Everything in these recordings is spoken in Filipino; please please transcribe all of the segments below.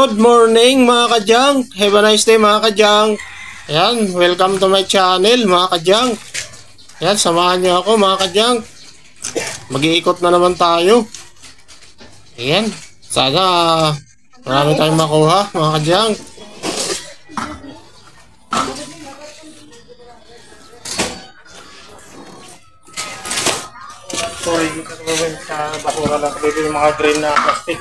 Good morning mga ka-junk. Have a nice day mga ka-junk. Ayan, welcome to my channel mga ka-junk. Ayan, samahan niyo ako mga ka-junk. Mag-iikot na naman tayo. Ayan, sana marami tayong makuha mga ka-junk. Sorry, sa basura lang dito yung mga green na plastic.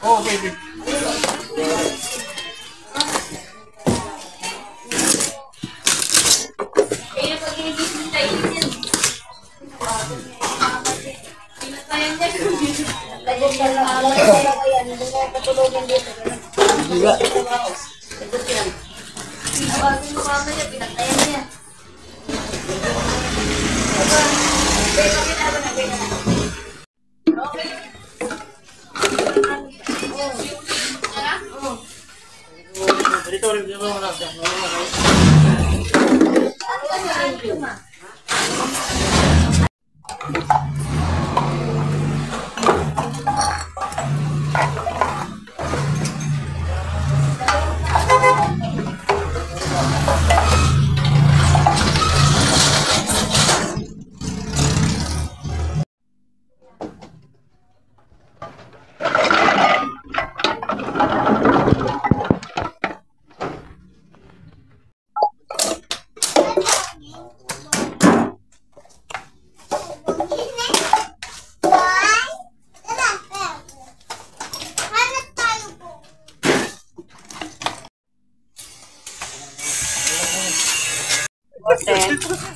Oh, baby.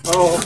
Oh.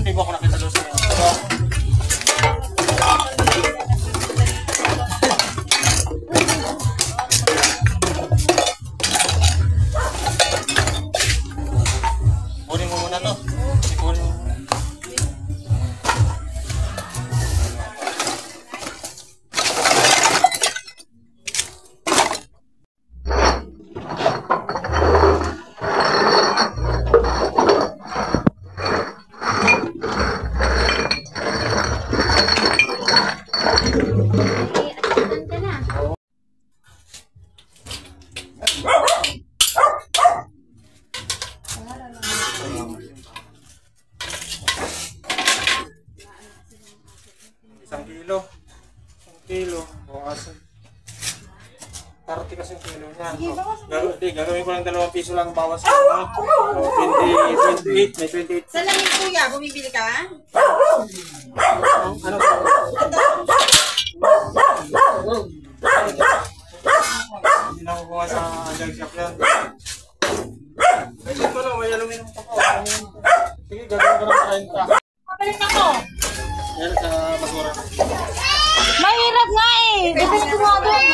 Di ba ako nakita doon sa kunin mo muna to. Kunin mo. Isang kilo, bukasan. 30 kasi yung kilo niya. Gagawin ko lang 2 piso lang bawas. 28, may 28. Saan lang yung kuya? Bumibili ka? Ano? Hindi na kukuha sa jug shop yan. Kasi ko lang, may aluminum pa ko. Sige, gagawin ko lang 30. Pabalik ako! Yan sa basura. Mahirap nga eh! Depende ko nga doon.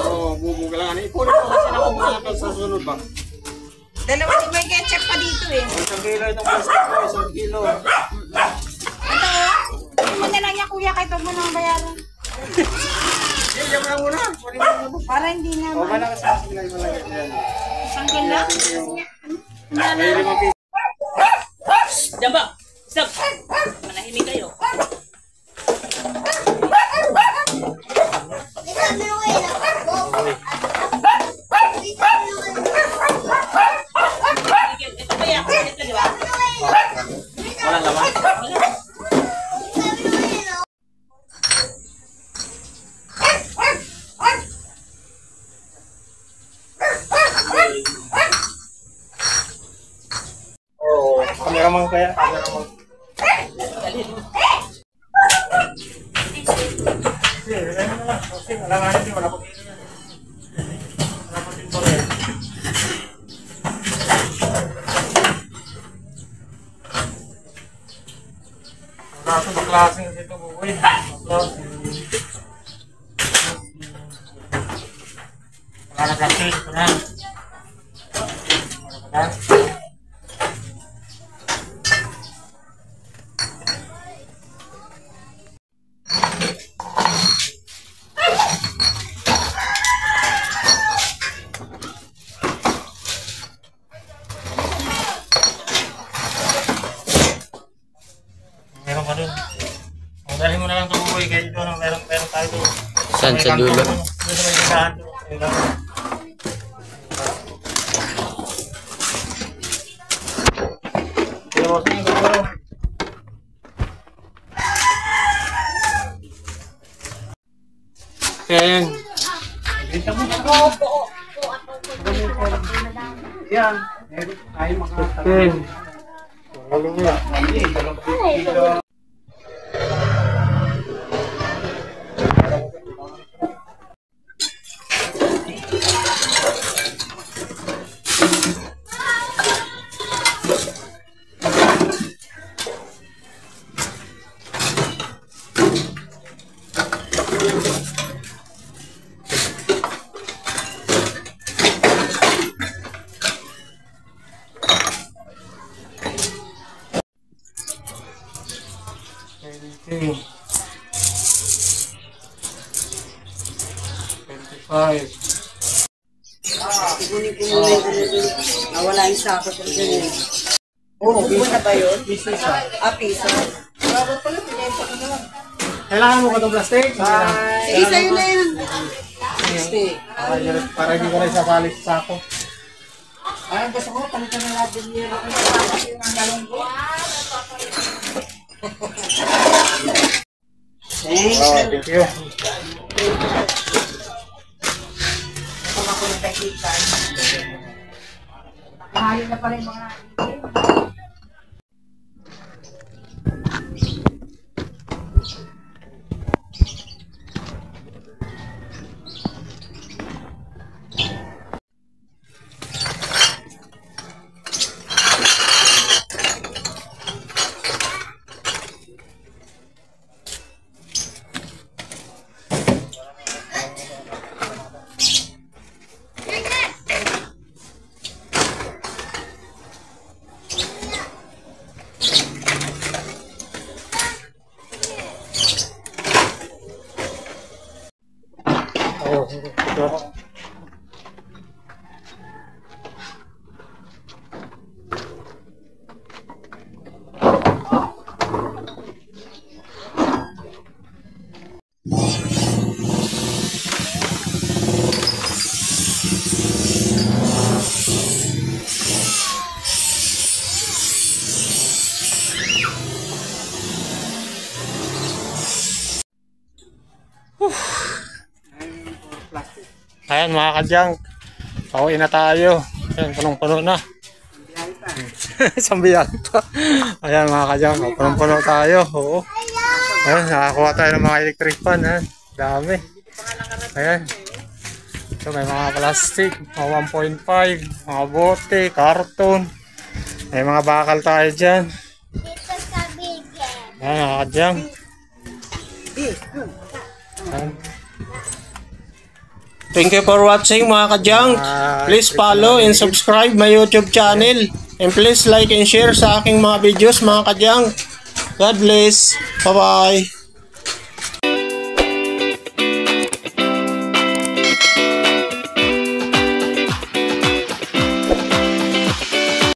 Oo, bubuga lang. Ipunin ko kasi na kung mga sa sunod ba? Dalawa din may ketchup pa dito eh. 1 kilo itong plastic ko, 1 kilo. Ito oh! Hindi mo na lang yan kuya kahit huwag mo nang bayaran. Diyan mo lang muna. Para hindi na O ba na kasi silay mo lang yan. Sanggan lang? May 5 piso. Diyan ba? Stop! Manahimik kayo. cameraman kaya. Cameraman. Kasi wala nga hindi, wala po dito yan. Wala po dito rin. Wala sa baklaseng dito buhay. Baklaseng. Wala na plastic. Wala. Wala. Meron pa dun. Dali mo na lang ito buhay kaya dito meron tayo doon. Saan sa dulo? Doon sa may tindahan doon. Yan. Yan. Ay makakatagal. Wala nga. Okay. 25. Kunin ko muna yung ano dun. Nawala yung sako ko dun. Oo, buwan na ba yun? Piso. Piso. Bago pala, pinenta ko naman. Kailangan mo ba itong plastic? Sige, sa'yo na yun. Plastic. Para hindi ko rin sasali sa sako. Ay, gusto ko, palitan na natin yun. Ang galong ko. Thank you. Kung ako nagkakita. Mahalin na pala yung mga Ayan mga kadyang, pauwi na tayo. Ayan, punong-puno na. Sambiyan pa. Ayan mga kadyang, punong-puno tayo. Oo. Ayan, nakakuha tayo ng mga electric fan. Ayan, dami. Ayan. So may mga plastic, mga 1.5, mga bote, karton. May mga bakal tayo dyan. Ayan mga kadyang. Ayan. Thank you for watching mga kadyang. Please follow and subscribe my YouTube channel. And please like and share sa aking mga videos mga kadyang. God bless. Bye bye.